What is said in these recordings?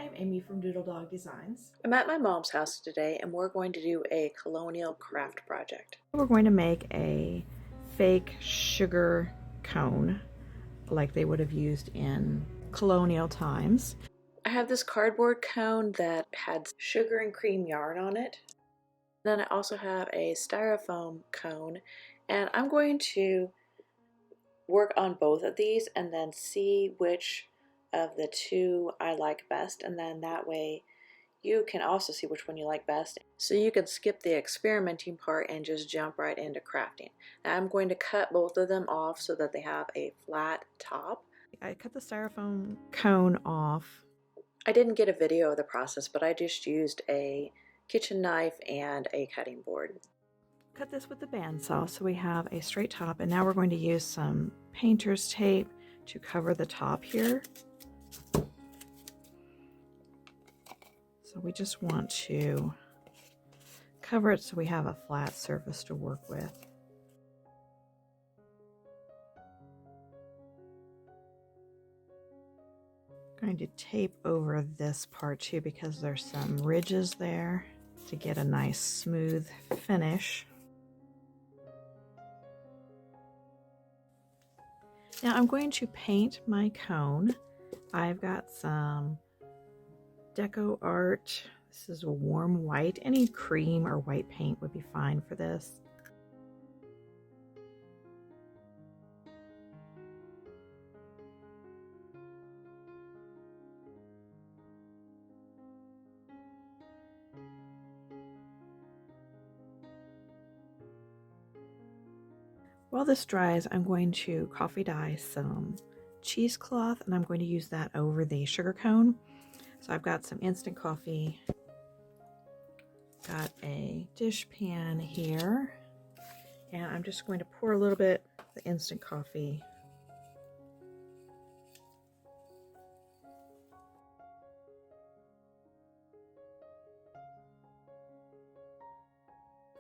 I'm Amy from Doodle Dog Designs. I'm at my mom's house today and we're going to do a colonial craft project. We're going to make a fake sugar cone like they would have used in colonial times. I have this cardboard cone that had sugar and cream yarn on it. Then I also have a styrofoam cone, and I'm going to work on both of these and then see which of the two I like best, and then that way you can also see which one you like best. So you can skip the experimenting part and just jump right into crafting. Now I'm going to cut both of them off so that they have a flat top. I cut the styrofoam cone off. I didn't get a video of the process, but I just used a kitchen knife and a cutting board. Cut this with the bandsaw so we have a straight top, and now we're going to use some painter's tape to cover the top here. So we just want to cover it so we have a flat surface to work with. I'm going to tape over this part too because there's some ridges there to get a nice smooth finish. Now I'm going to paint my cone. I've got some deco art. This is a warm white. Any cream or white paint would be fine for this. While this dries, I'm going to coffee dye some cheesecloth, and I'm going to use that over the sugar cone. So I've got some instant coffee, got a dish pan here, and I'm just going to pour a little bit of the instant coffee .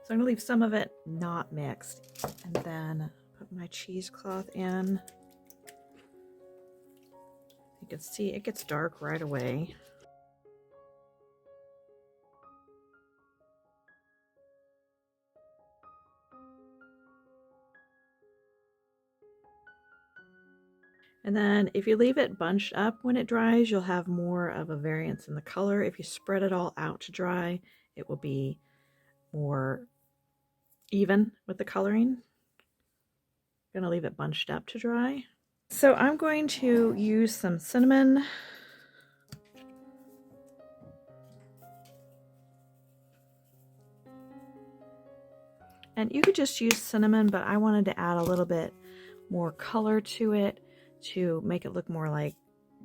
So I'm going to leave some of it not mixed, and then put my cheesecloth in. You can see it gets dark right away. And then if you leave it bunched up when it dries, you'll have more of a variance in the color. If you spread it all out to dry, it will be more even with the coloring. I'm gonna leave it bunched up to dry. So I'm going to use some cinnamon. And you could just use cinnamon, but I wanted to add a little bit more color to it to make it look more like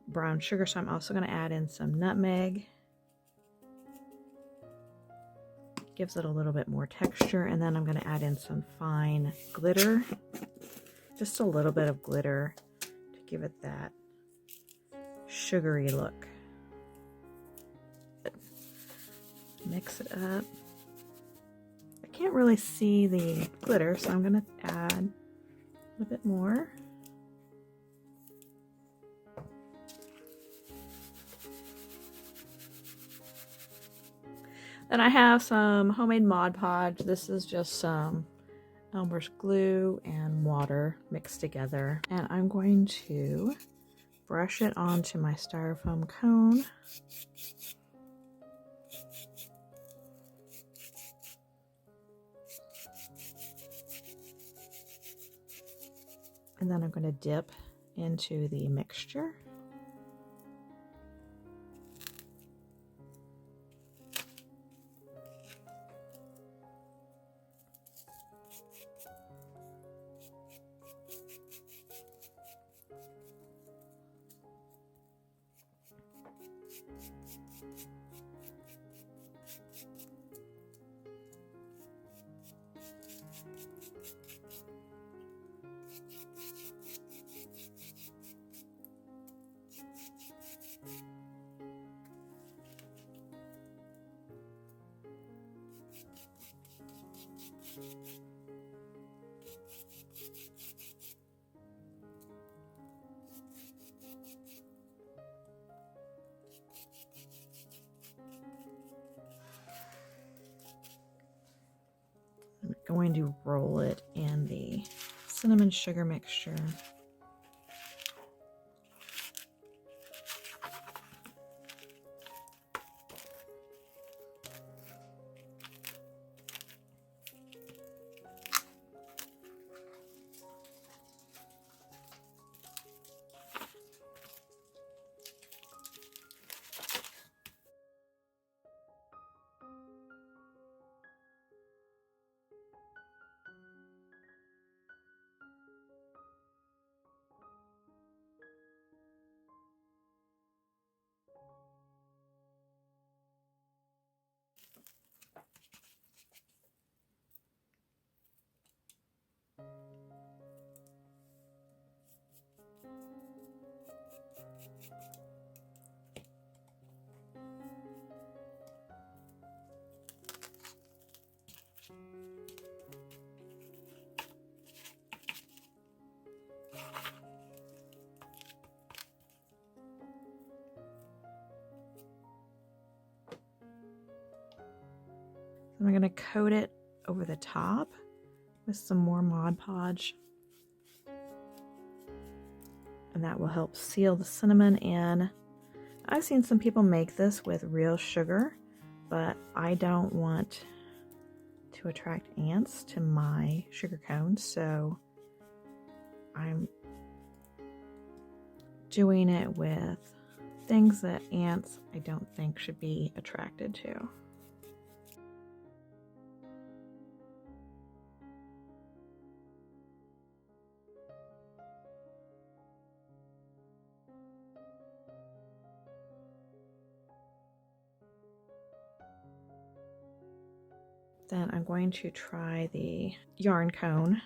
brown sugar. So I'm also going to add in some nutmeg. Gives it a little bit more texture. And then I'm going to add in some fine glitter. Just a little bit of glitter to give it that sugary look. Mix it up. I can't really see the glitter, so I'm going to add a little bit more. Then I have some homemade Mod Podge. This is just some Elmer's glue and water mixed together. And I'm going to brush it onto my styrofoam cone. And then I'm going to dip into the mixture. going to roll it in the cinnamon sugar mixture. I'm going to coat it over the top with some more Mod Podge. And that will help seal the cinnamon in. I've seen some people make this with real sugar, but I don't want to attract ants to my sugar cones, so I'm doing it with things that ants I don't think should be attracted to. Then I'm going to try the yarn cone.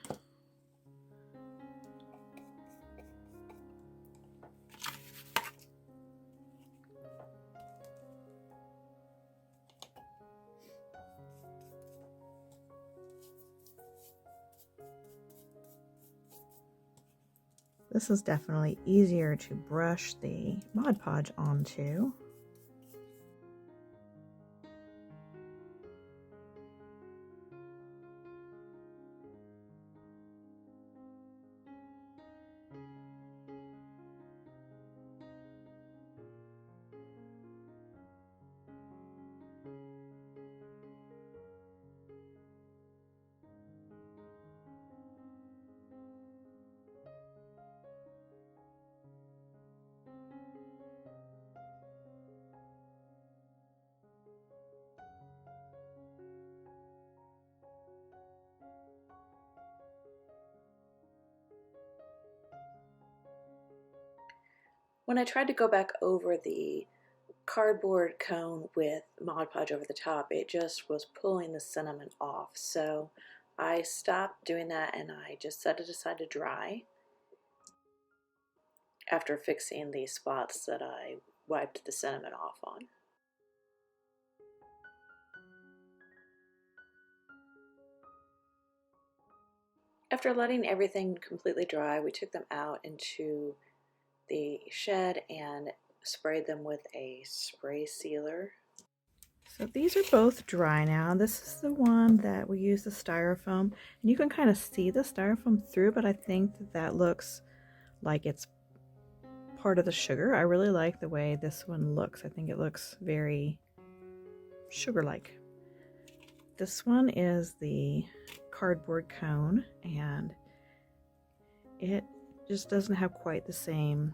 This is definitely easier to brush the Mod Podge onto. When I tried to go back over the cardboard cone with Mod Podge over the top, it just was pulling the cinnamon off. So I stopped doing that and I just set it aside to dry after fixing the spots that I wiped the cinnamon off on. After letting everything completely dry, we took them out into the shed and sprayed them with a spray sealer. So these are both dry now. This is the one that we use the styrofoam, and you can kind of see the styrofoam through, but I think that looks like it's part of the sugar. I really like the way this one looks. I think it looks very sugar-like. This one is the cardboard cone, and it just doesn't have quite the same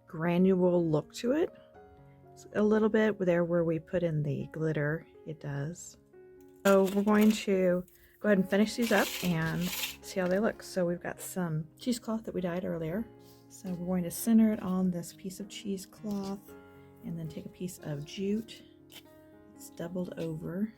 granule look to it. It's a little bit there where we put in the glitter, it does. So we're going to go ahead and finish these up and see how they look. So we've got some cheesecloth that we dyed earlier. So we're going to center it on this piece of cheesecloth and then take a piece of jute. It's doubled over.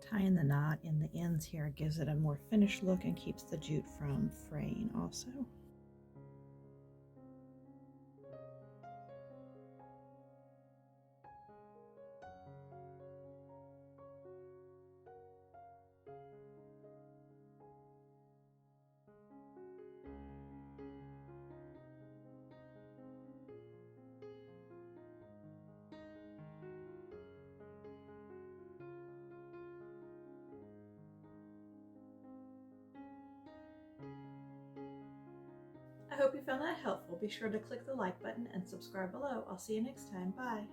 Tying the knot in the ends here gives it a more finished look and keeps the jute from fraying also. I hope you found that helpful. Be sure to click the like button and subscribe below. I'll see you next time. Bye.